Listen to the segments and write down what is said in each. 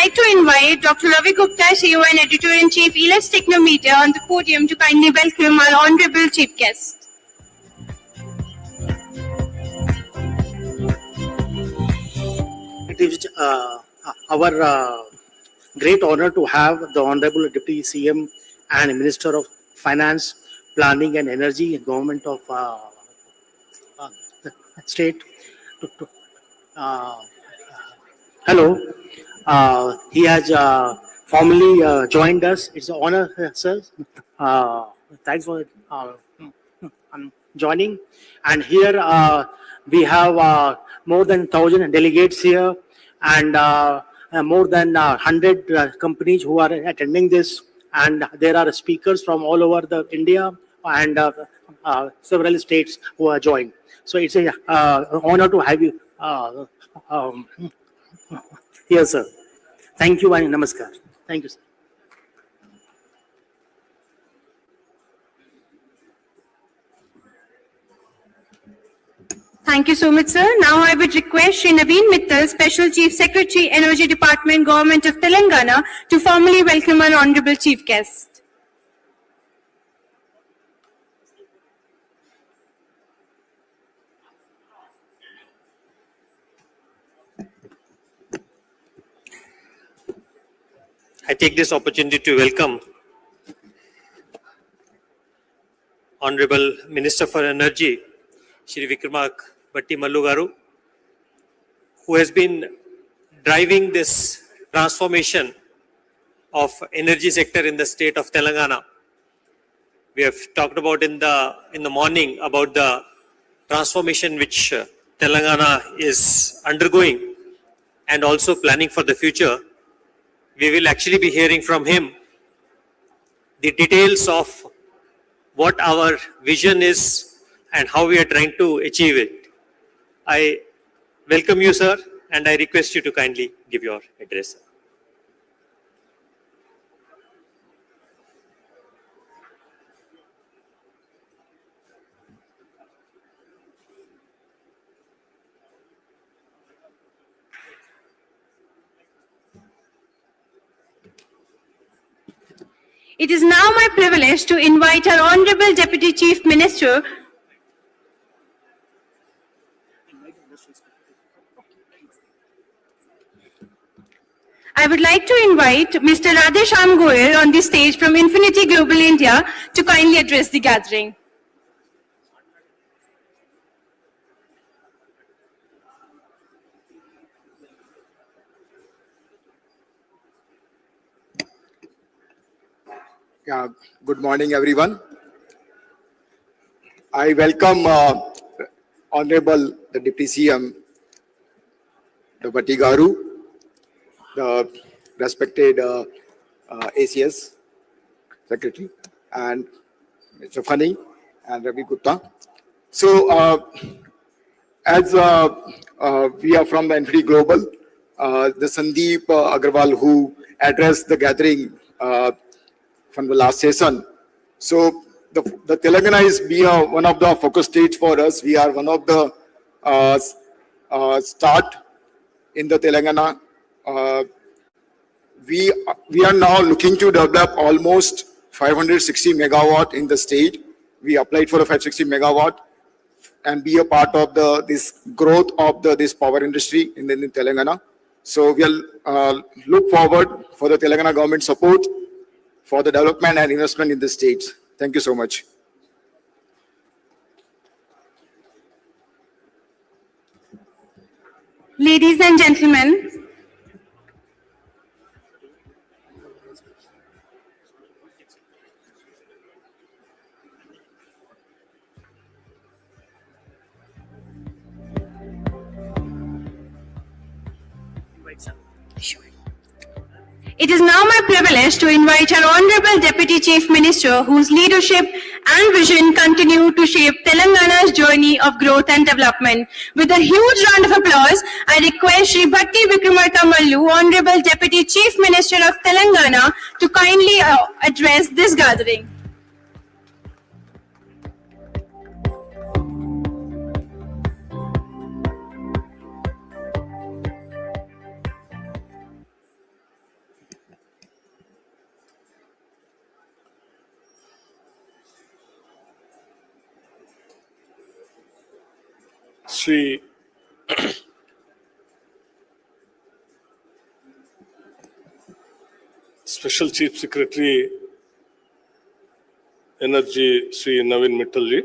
like to invite Dr. Ravi Gupta, CEO and Editor-in-Chief, ELS Technomedia, on the podium to kindly welcome our Honorable Chief Guest. It is our great honor to have the Honorable Deputy CM and Minister of Finance, Planning and Energy, Government of State. Hello. He has formally joined us. It's an honor, sir. Thanks for joining. And here we have more than 1,000 delegates here, and more than 100 companies who are attending this. And there are speakers from all over the India and several states who are joined. So it's an honor to have you here, sir. Thank you and namaskar. Thank you, sir. Thank you so much, sir. Now I would request Shri Naveen Mittal, Special Chief Secretary, Energy Department, Government of Telangana, to formally welcome our Honorable Chief Guest. I take this opportunity to welcome Honorable Minister for Energy, Shri Vikramarka Bhatti Mallu garu, who has been driving this transformation of energy sector in the state of Telangana. We have talked about in the morning about the transformation which Telangana is undergoing and also planning for the future. We will actually be hearing from him the details of what our vision is and how we are trying to achieve it. I welcome you, sir, and I request you to kindly give your address. It is now my privilege to invite our Honorable Deputy Chief Minister, I would like to invite Mr. Radhesham Goyal on the stage from Infinity Global India to kindly address the gathering. Yeah, good morning, everyone. I welcome Honorable the Deputy CM, the Bhatti garu, the respected ACS Secretary, and Mr. Fani and Ravi Gupta. So, as we are from the Infinity Global, the Sandeep Agarwal who addressed the gathering from the last session. So the Telangana is one of the focus states for us. We are one of the start in the Telangana. We are now looking to develop almost 560 megawatt in the state. We applied for a 560 megawatt and be a part of this growth of this power industry in Telangana. So we'll look forward for the Telangana government support for the development and investment in the states. Thank you so much. Ladies and gentlemen, it is now my privilege to invite our Honorable Deputy Chief Minister, whose leadership and vision continue to shape Telangana's journey of growth and development. With a huge round of applause, I request Shri Bhatti Vikramarka Mallu, Honorable Deputy Chief Minister of Telangana, to kindly address this gathering. Shri Special Chief Secretary Energy Shri Navin Mittal ji,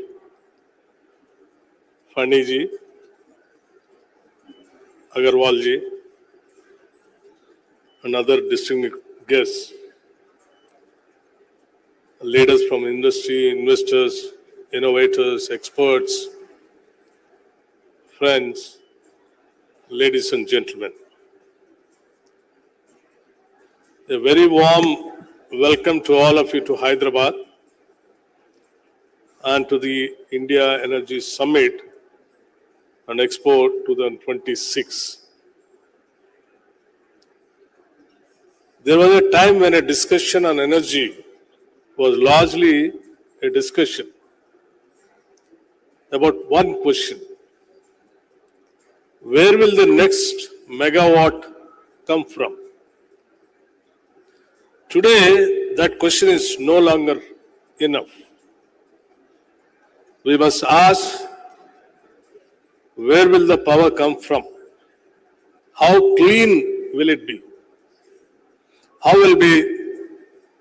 Fani ji, Agarwal ji, and other distinguished guests, leaders from industry, investors, innovators, experts, friends, ladies and gentlemen. A very warm welcome to all of you to Hyderabad and to the India Energy Summit and Expo 2026. There was a time when a discussion on energy was largely a discussion about one question: where will the next megawatt come from? Today, that question is no longer enough. We must ask, where will the power come from? How clean will it be? How will we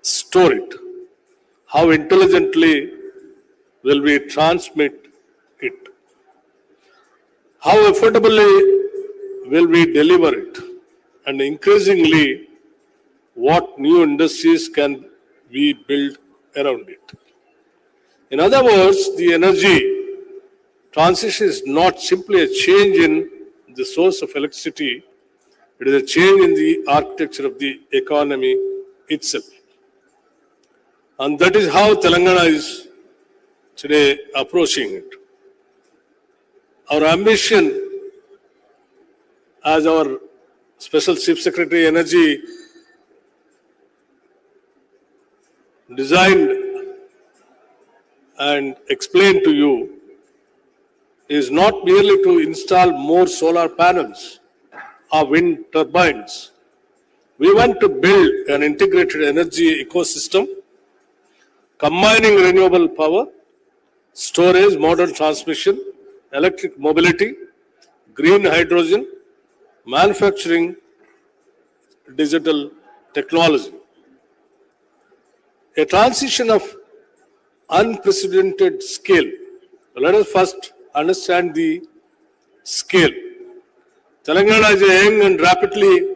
store it? How intelligently will we transmit it? How affordably will we deliver it? And increasingly, what new industries can we build around it? In other words, the energy transition is not simply a change in the source of electricity, it is a change in the architecture of the economy itself. And that is how Telangana is today approaching it. Our ambition as our Special Chief Secretary Energy designed and explained to you is not merely to install more solar panels or wind turbines. We want to build an integrated energy ecosystem combining renewable power, storage, modern transmission, electric mobility, green hydrogen, manufacturing, digital technology. A transition of unprecedented scale. Let us first understand the scale. Telangana is a young and rapidly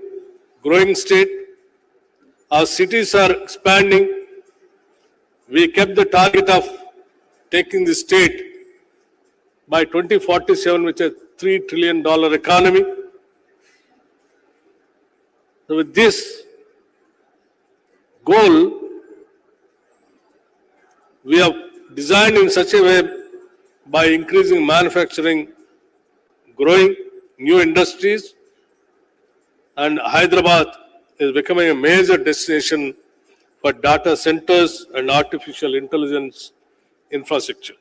growing state. Our cities are expanding. We kept the target of taking the state by 2047 with a $3 trillion economy. So with this goal, we have designed in such a way by increasing manufacturing, growing new industries, and Hyderabad is becoming a major destination for data centers and artificial intelligence infrastructure.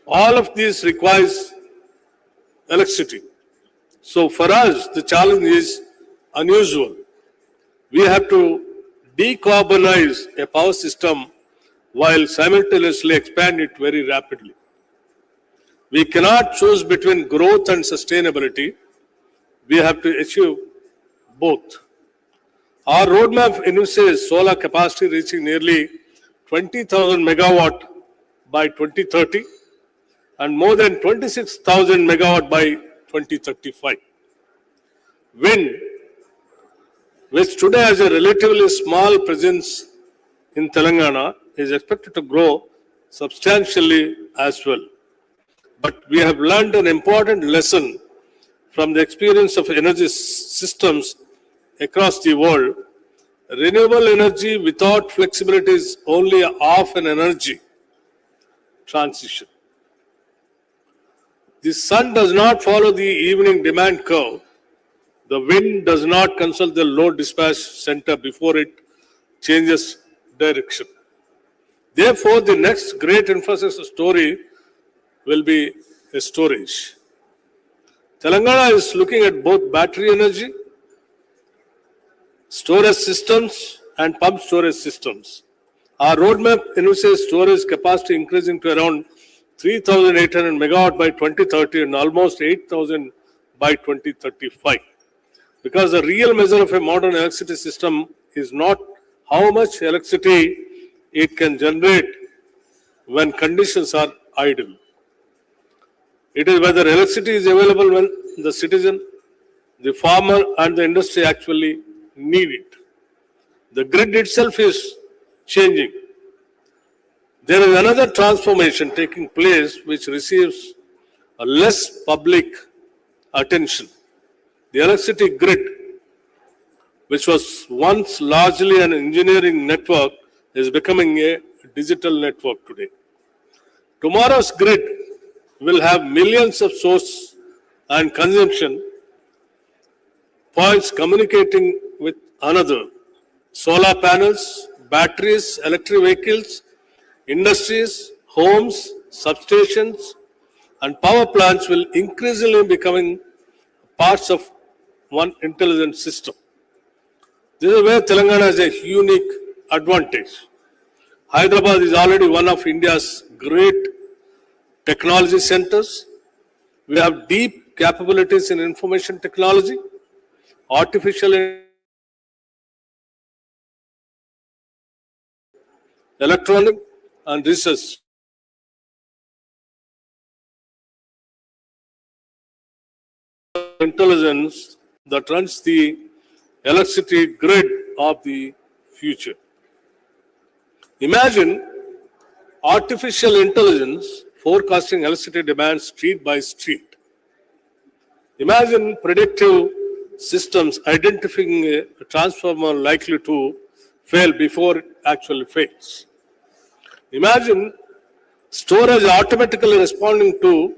All of this requires electricity. So for us, the challenge is unusual. We have to decarbonize a power system while simultaneously expand it very rapidly. We cannot choose between growth and sustainability. We have to achieve both. Our roadmap envisages solar capacity reaching nearly 20,000 megawatt by 2030 and more than 26,000 megawatt by 2035. Wind, which today has a relatively small presence in Telangana, is expected to grow substantially as well. But we have learned an important lesson from the experience of energy systems across the world. Renewable energy without flexibility is only half an energy transition. The sun does not follow the evening demand curve. The wind does not consult the load dispatch center before it changes direction. Therefore, the next great infrastructure story will be a storage. Telangana is looking at both battery energy, storage systems, and pump storage systems. Our roadmap envisages storage capacity increasing to around 3,800 megawatt by 2030 and almost 8,000 by 2035. Because the real measure of a modern electricity system is not how much electricity it can generate when conditions are idle. It is whether electricity is available when the citizen, the farmer and the industry actually need it. The grid itself is changing. There is another transformation taking place which receives a less public attention. The electricity grid, which was once largely an engineering network, is becoming a digital network today. Tomorrow's grid will have millions of source and consumption points communicating with another. Solar panels, batteries, electric vehicles, industries, homes, substations, and power plants will increasingly becoming parts of one intelligent system. This is where Telangana has a unique advantage. Hyderabad is already one of India's great technology centers. We have deep capabilities in information technology, artificial electronic and research. Intelligence that runs the electricity grid of the future. Imagine artificial intelligence forecasting electricity demand street by street. Imagine predictive systems identifying a transformer likely to fail before it actually fails. Imagine storage automatically responding to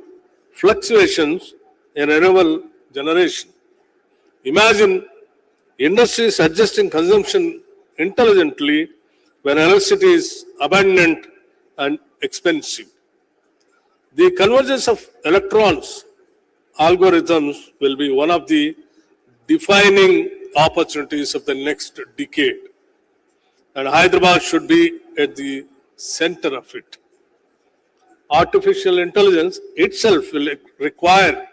fluctuations in renewable generation. Imagine industries adjusting consumption intelligently when electricity is abundant and expensive. The convergence of electrons algorithms will be one of the defining opportunities of the next decade. And Hyderabad should be at the center of it. Artificial intelligence itself will require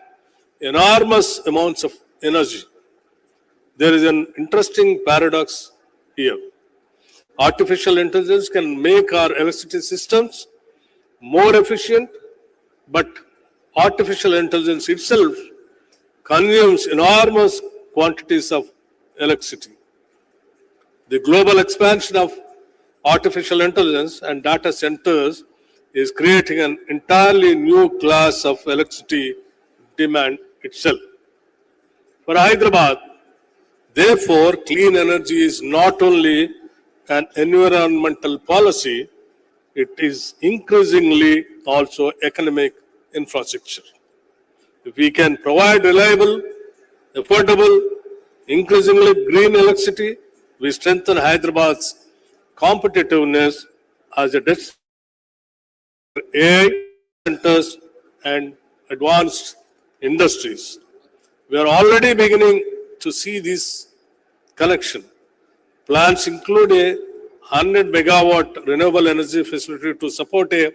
enormous amounts of energy. There is an interesting paradox here. Artificial intelligence can make our electricity systems more efficient, but artificial intelligence itself consumes enormous quantities of electricity. The global expansion of artificial intelligence and data centers is creating an entirely new class of electricity demand itself. For Hyderabad, therefore, clean energy is not only an environmental policy, it is increasingly also economic infrastructure. If we can provide reliable, affordable, increasingly green electricity, we strengthen Hyderabad's competitiveness as a destination for AI centers and advanced industries. We are already beginning to see this connection. Plans include a 100 megawatt renewable energy facility to support a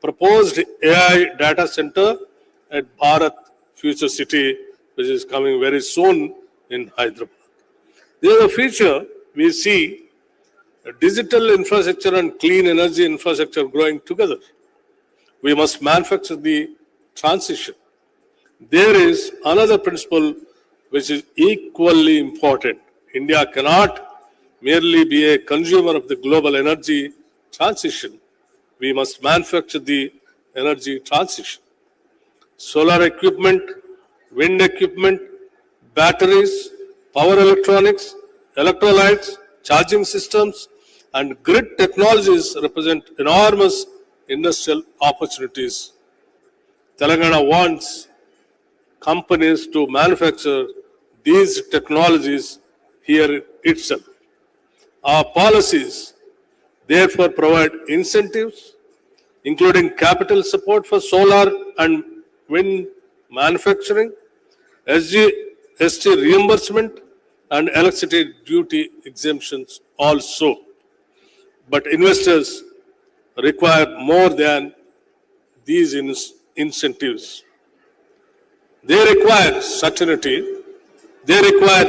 proposed AI data center at Bharat Future City, which is coming very soon in Hyderabad. This is a future we see digital infrastructure and clean energy infrastructure growing together. We must manufacture the transition. There is another principle which is equally important. India cannot merely be a consumer of the global energy transition. We must manufacture the energy transition. Solar equipment, wind equipment, batteries, power electronics, electrolytes, charging systems, and grid technologies represent enormous industrial opportunities. Telangana wants companies to manufacture these technologies here itself. Our policies therefore provide incentives, including capital support for solar and wind manufacturing, ST reimbursement, and electricity duty exemptions also. But investors require more than these incentives. They require certainty, they require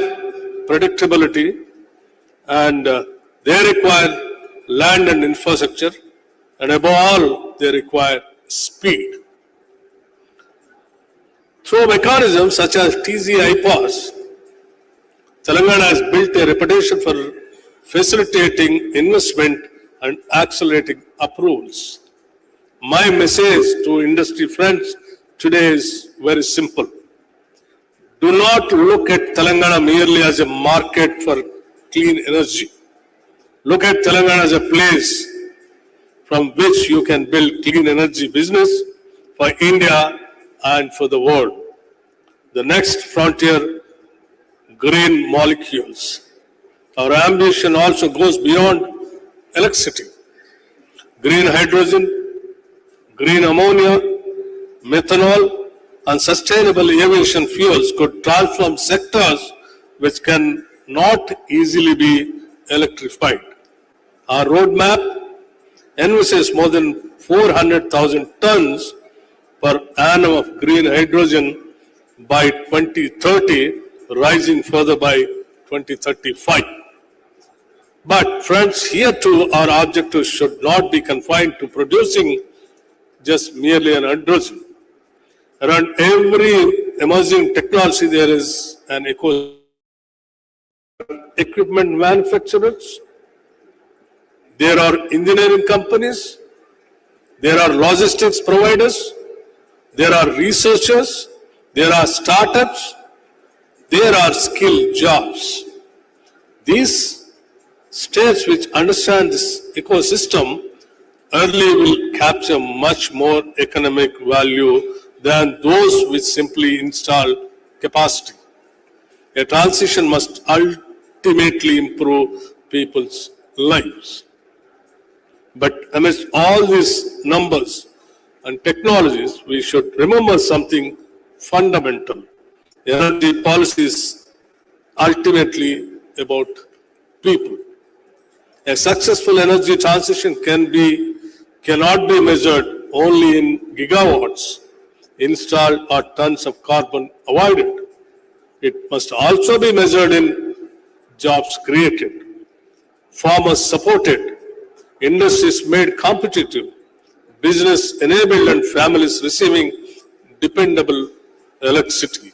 predictability, and they require land and infrastructure, and above all, they require speed. Through mechanisms such as TZI-POS, Telangana has built a reputation for facilitating investment and accelerating approvals. My message to industry friends today is very simple. Do not look at Telangana merely as a market for clean energy. Look at Telangana as a place from which you can build clean energy business for India and for the world. The next frontier, green molecules. Our ambition also goes beyond electricity. Green hydrogen, green ammonia, methanol, and sustainable aviation fuels could transform sectors which can not easily be electrified. Our roadmap envisages more than 400,000 tons per annum of green hydrogen by 2030, rising further by 2035. But friends, here too our objective should not be confined to producing just merely an hydrogen. Around every emerging technology there is an ecosystem. Equipment manufacturers, there are engineering companies, there are logistics providers, there are researchers, there are startups, there are skilled jobs. These states which understand this ecosystem early will capture much more economic value than those which simply install capacity. A transition must ultimately improve people's lives. But amidst all these numbers and technologies, we should remember something fundamental. Energy policy is ultimately about people. A successful energy transition cannot be measured only in gigawatts installed or tons of carbon avoided. It must also be measured in jobs created, farmers supported, industries made competitive, business enabled, and families receiving dependable electricity.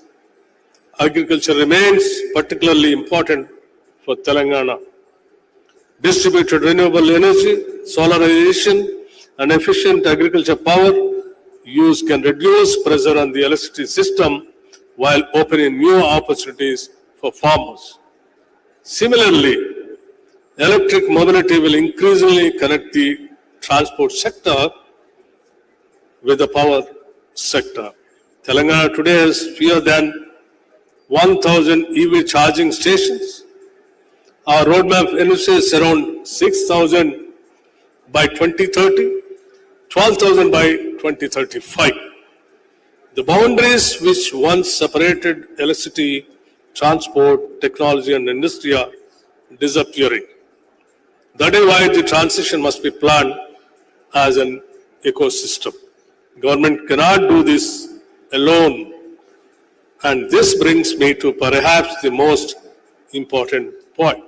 Agriculture remains particularly important for Telangana. Distributed renewable energy, solarization, and efficient agriculture power use can reduce pressure on the electricity system while opening new opportunities for farmers. Similarly, electric mobility will increasingly connect the transport sector with the power sector. Telangana today has fewer than 1,000 EV charging stations. Our roadmap envisages around 6,000 by 2030, 12,000 by 2035. The boundaries which once separated electricity, transport, technology, and industry are disappearing. That is why the transition must be planned as an ecosystem. Government cannot do this alone. And this brings me to perhaps the most important point.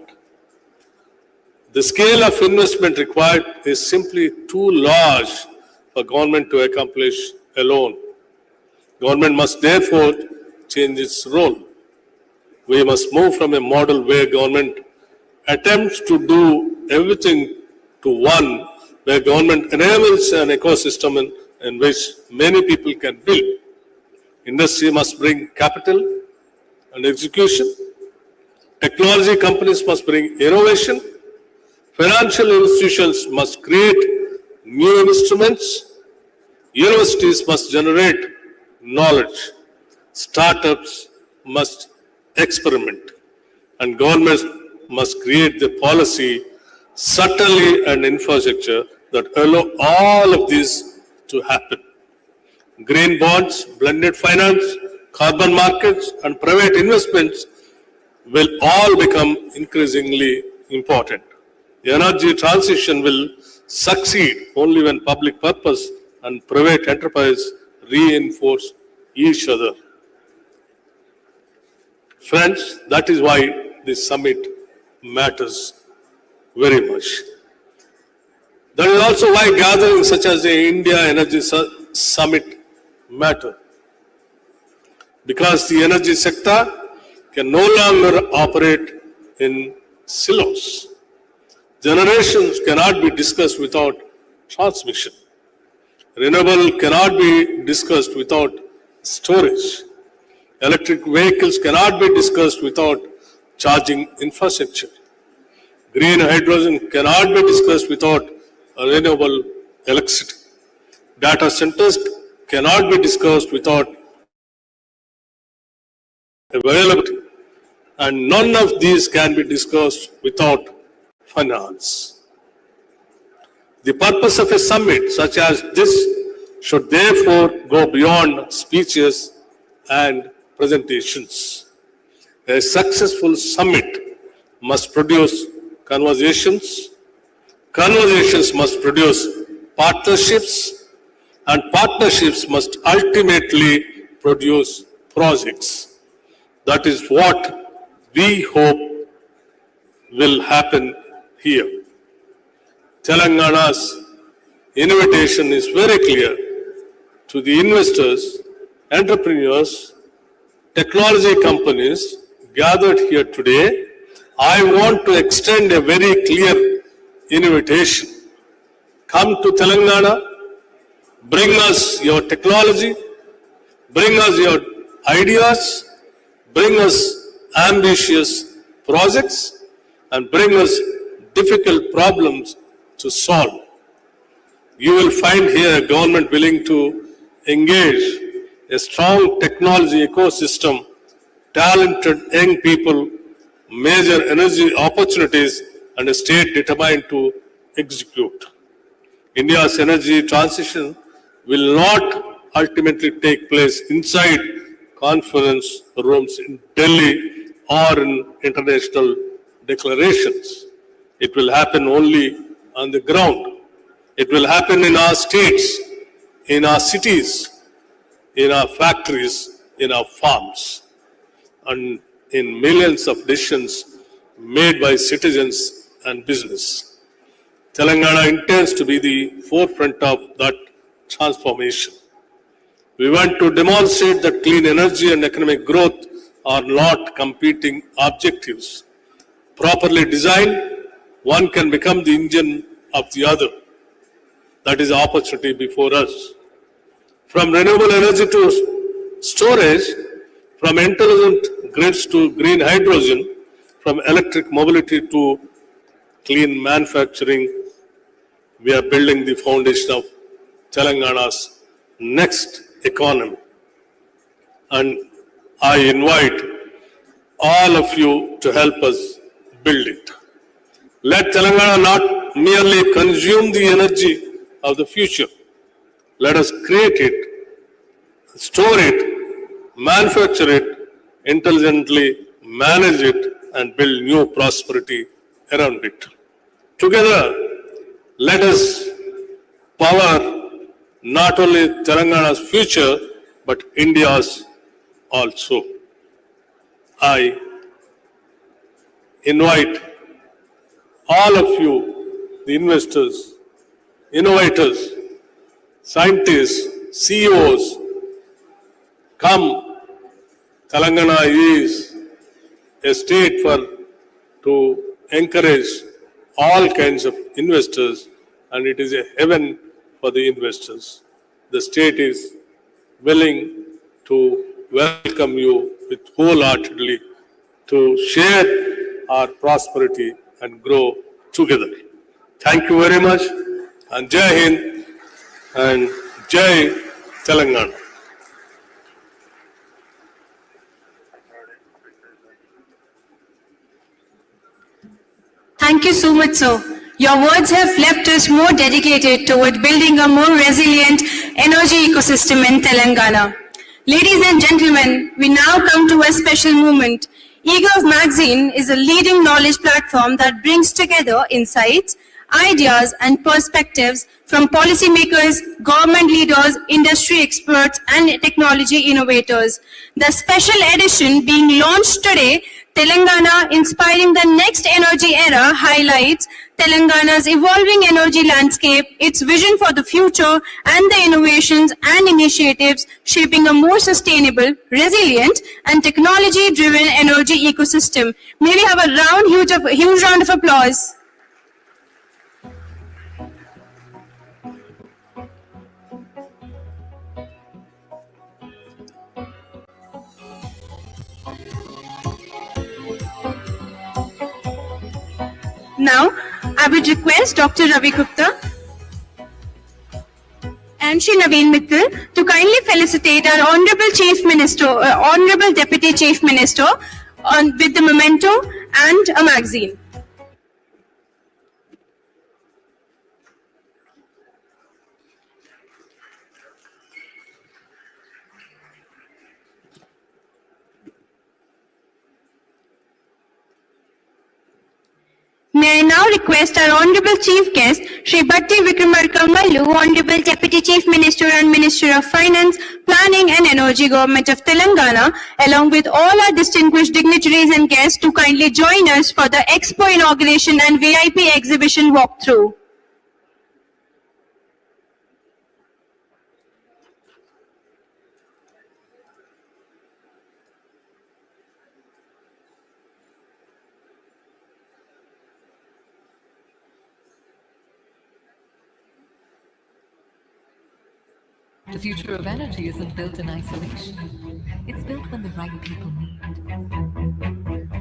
The scale of investment required is simply too large for government to accomplish alone. Government must therefore change its role. We must move from a model where government attempts to do everything to one, where government enables an ecosystem in which many people can build. Industry must bring capital and execution. Technology companies must bring innovation. Financial institutions must create new instruments. Universities must generate knowledge. Startups must experiment. And governments must create the policy, subtly, and infrastructure that allow all of this to happen. Green bonds, blended finance, carbon markets, and private investments will all become increasingly important. The energy transition will succeed only when public purpose and private enterprise reinforce each other. Friends, that is why this summit matters very much. That is also why gatherings such as the India Energy Summit matter. Because the energy sector can no longer operate in silos. Generations cannot be discussed without transmission. Renewable cannot be discussed without storage. Electric vehicles cannot be discussed without charging infrastructure. Green hydrogen cannot be discussed without renewable electricity. Data centers cannot be discussed without availability. And none of these can be discussed without finance. The purpose of a summit such as this should therefore go beyond speeches and presentations. A successful summit must produce conversations. Conversations must produce partnerships, and partnerships must ultimately produce projects. That is what we hope will happen here. Telangana's invitation is very clear to the investors, entrepreneurs, technology companies gathered here today. I want to extend a very clear invitation. Come to Telangana, bring us your technology, bring us your ideas, bring us ambitious projects, and bring us difficult problems to solve. You will find here a government willing to engage a strong technology ecosystem, talented young people, major energy opportunities, and a state determined to execute. India's energy transition will not ultimately take place inside conference rooms in Delhi or in international declarations. It will happen only on the ground. It will happen in our states, in our cities, in our factories, in our farms, and in millions of decisions made by citizens and business. Telangana intends to be the forefront of that transformation. We want to demonstrate that clean energy and economic growth are not competing objectives. Properly designed, one can become the engine of the other. That is the opportunity before us. From renewable energy to storage, from intelligent grids to green hydrogen, from electric mobility to clean manufacturing, we are building the foundation of Telangana's next economy. And I invite all of you to help us build it. Let Telangana not merely consume the energy of the future. Let us create it, store it, manufacture it, intelligently manage it, and build new prosperity around it. Together, let us power not only Telangana's future, but India's also. I invite all of you, the investors, innovators, scientists, CEOs, come. Telangana is a state to encourage all kinds of investors, and it is a heaven for the investors. The state is willing to welcome you with wholeheartedly to share our prosperity and grow together. Thank you very much, and Jai Hind and Jai Telangana. Thank you so much, sir. Your words have left us more dedicated toward building a more resilient energy ecosystem in Telangana. Ladies and gentlemen, we now come to a special moment. eGov magazine is a leading knowledge platform that brings together insights, ideas and perspectives from policymakers, government leaders, industry experts, and technology innovators. The special edition being launched today, Telangana Inspiring the Next Energy Era, highlights Telangana's evolving energy landscape, its vision for the future, and the innovations and initiatives shaping a more sustainable, resilient, and technology-driven energy ecosystem. May we have a huge round of applause. Now, I would request Dr. Ravi Gupta and Shri Naveen Mittal to kindly felicitate our Honorable Chief Minister, Honorable Deputy Chief Minister with the memento and a magazine. May I now request our Honorable Chief Guest, Shri Bhatti Vikramarka Mallu, Honorable Deputy Chief Minister and Minister of Finance, Planning and Energy, Government of Telangana, along with all our distinguished dignitaries and guests to kindly join us for the Expo inauguration and VIP exhibition walkthrough. The future of energy isn't built in isolation. It's built when the right people meet.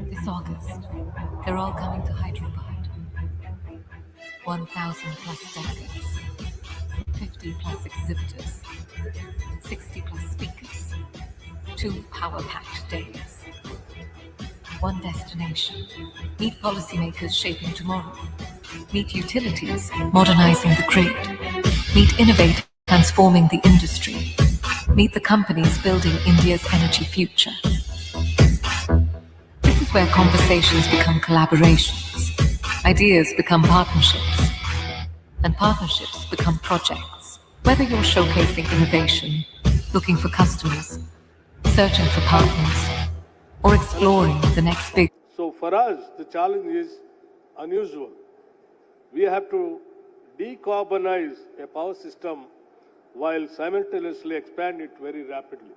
This August, they're all coming to Hyderabad. 1,000 plus delegates, 50 plus exhibitors, 60 plus speakers, 2 power-packed days. One destination. Meet policymakers shaping tomorrow. Meet utilities modernizing the grid. Meet innovators transforming the industry. Meet the companies building India's energy future. This is where conversations become collaborations, ideas become partnerships, and partnerships become projects. Whether you're showcasing innovation, looking for customers, searching for partners, or exploring the next big. So for us, the challenge is unusual. We have to decarbonize a power system while simultaneously expand it very rapidly.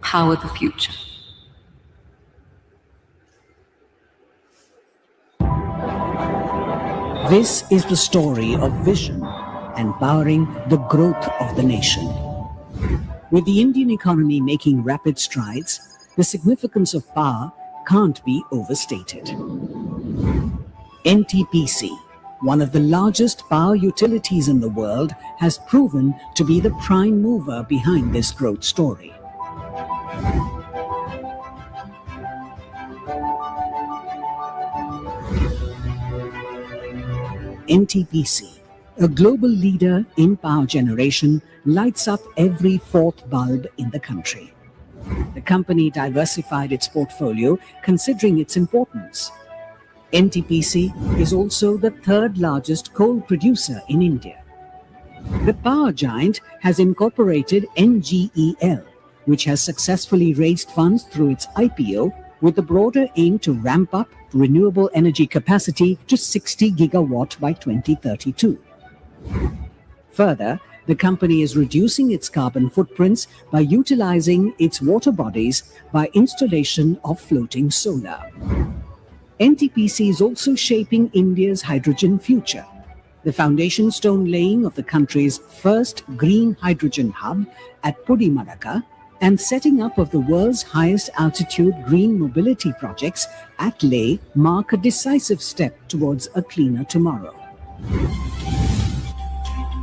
Power the future. This is the story of vision empowering the growth of the nation. With the Indian economy making rapid strides, the significance of power can't be overstated. NTPC, one of the largest power utilities in the world, has proven to be the prime mover behind this growth story. NTPC, a global leader in power generation, lights up every fourth bulb in the country. The company diversified its portfolio considering its importance. NTPC is also the third largest coal producer in India. The power giant has incorporated NGEL, which has successfully raised funds through its IPO with the broader aim to ramp up renewable energy capacity to 60 gigawatt by 2032. Further, the company is reducing its carbon footprints by utilizing its water bodies by installation of floating solar. NTPC is also shaping India's hydrogen future. The foundation stone laying of the country's first green hydrogen hub at Vikramarka and setting up of the world's highest altitude green mobility projects at Leh mark a decisive step towards a cleaner tomorrow.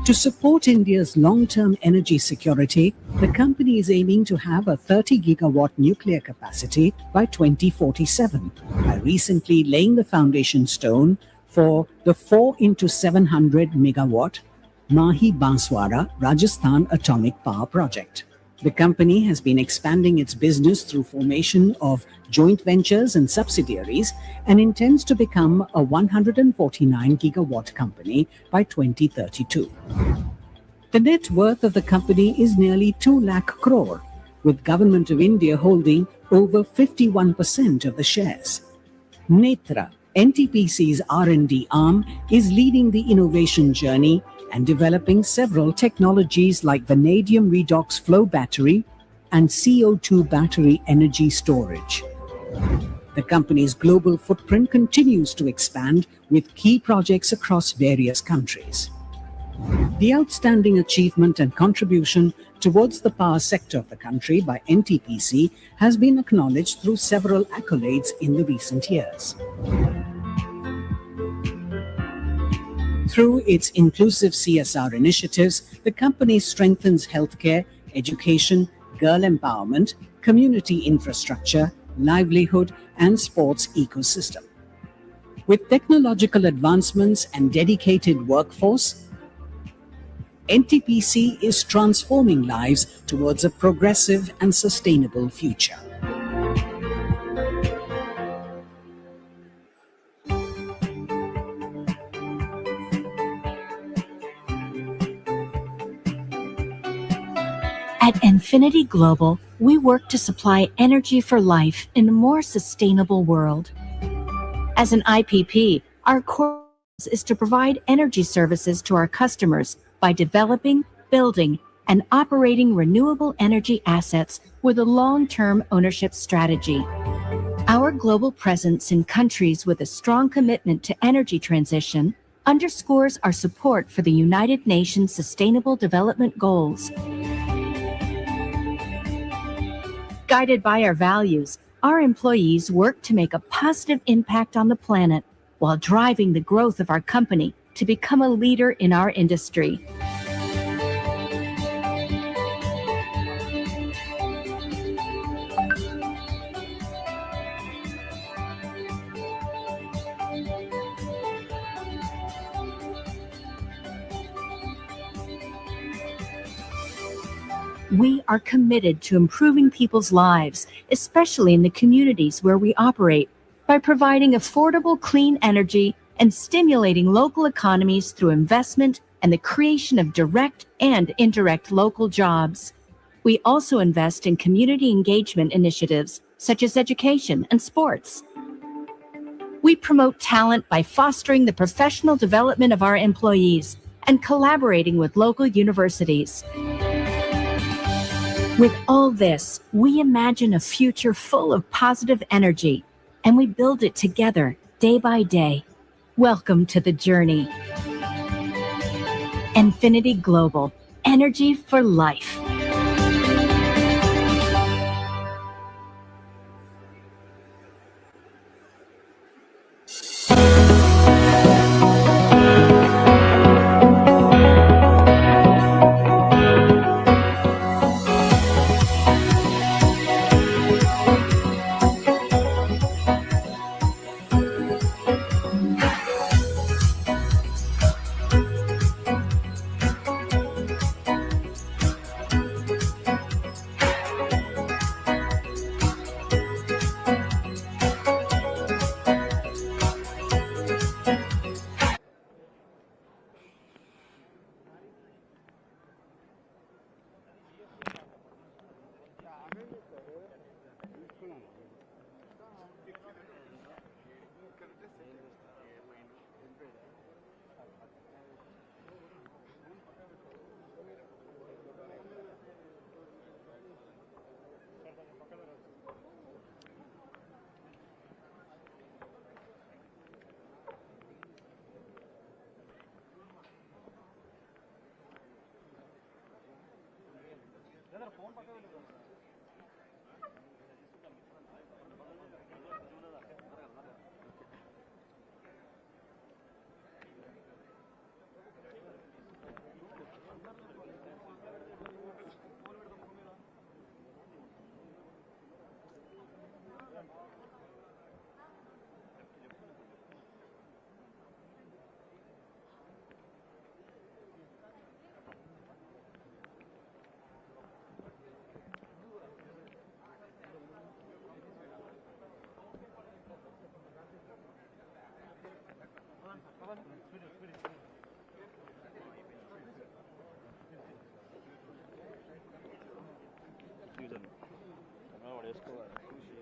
To support India's long-term energy security, the company is aiming to have a 30 gigawatt nuclear capacity by 2047 by recently laying the foundation stone for the 4 into 700 megawatt Mahi Banswara Rajasthan Atomic Power Project. The company has been expanding its business through formation of joint ventures and subsidiaries and intends to become a 149 gigawatt company by 2032. The net worth of the company is nearly 2 lakh crore, with Government of India holding over 51% of the shares. Netra, NTPC's R&D arm, is leading the innovation journey and developing several technologies like vanadium redox flow battery and CO2 battery energy storage. The company's global footprint continues to expand with key projects across various countries. The outstanding achievement and contribution towards the power sector of the country by NTPC has been acknowledged through several accolades in the recent years. Through its inclusive CSR initiatives, the company strengthens healthcare, education, girl empowerment, community infrastructure, livelihood, and sports ecosystem. With technological advancements and dedicated workforce, NTPC is transforming lives towards a progressive and sustainable future. At Infinity Global, we work to supply energy for life in a more sustainable world. As an IPP, our core is to provide energy services to our customers by developing, building, and operating renewable energy assets with a long-term ownership strategy. Our global presence in countries with a strong commitment to energy transition underscores our support for the United Nations Sustainable Development Goals. Guided by our values, our employees work to make a positive impact on the planet while driving the growth of our company to become a leader in our industry. We are committed to improving people's lives, especially in the communities where we operate, by providing affordable clean energy and stimulating local economies through investment and the creation of direct and indirect local jobs. We also invest in community engagement initiatives such as education and sports. We promote talent by fostering the professional development of our employees and collaborating with local universities. With all this, we imagine a future full of positive energy, and we build it together day by day. Welcome to the journey. Infinity Global, energy for life.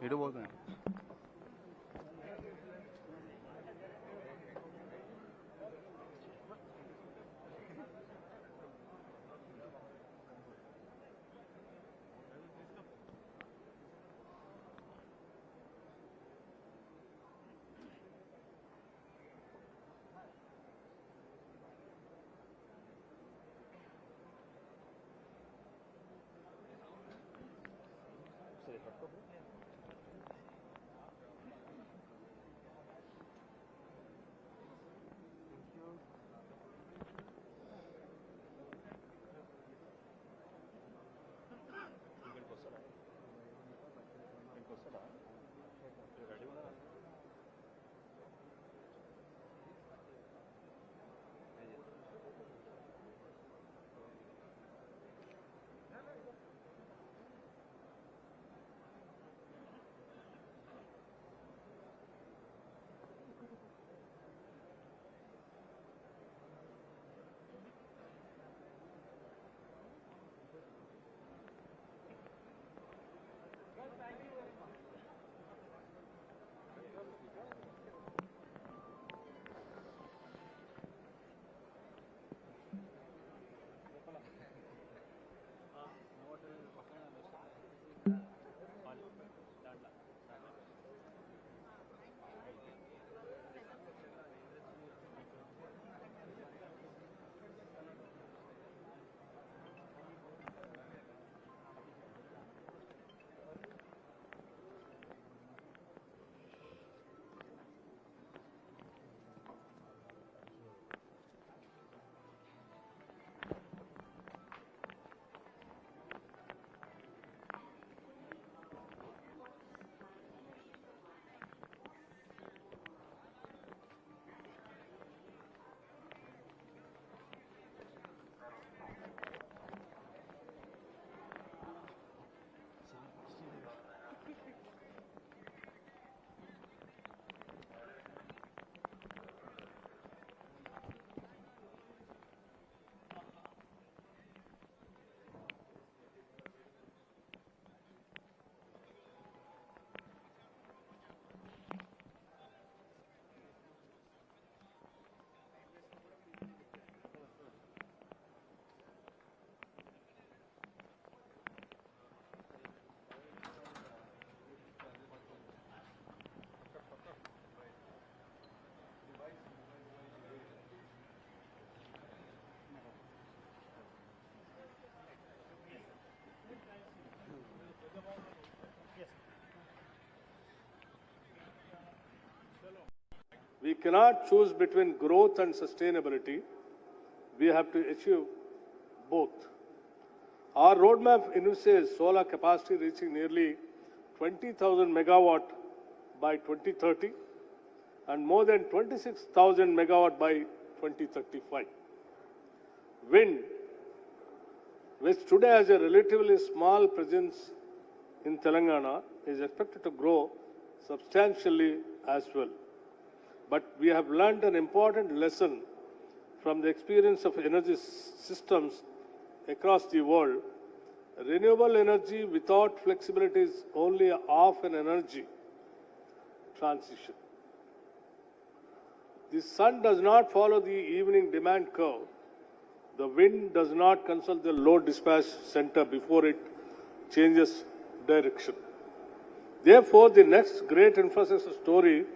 ఎటు పోతుంది We cannot choose between growth and sustainability. We have to achieve both. Our roadmap envisages solar capacity reaching nearly 20,000 megawatt by 2030 and more than 26,000 megawatt by 2035. Wind, which today has a relatively small presence in Telangana, is expected to grow substantially as well. But we have learned an important lesson from the experience of energy systems across the world. Renewable energy without flexibility is only half an energy transition. The sun does not follow the evening demand curve. The wind does not consult the load dispatch center before it changes direction. Therefore, the next great infrastructure story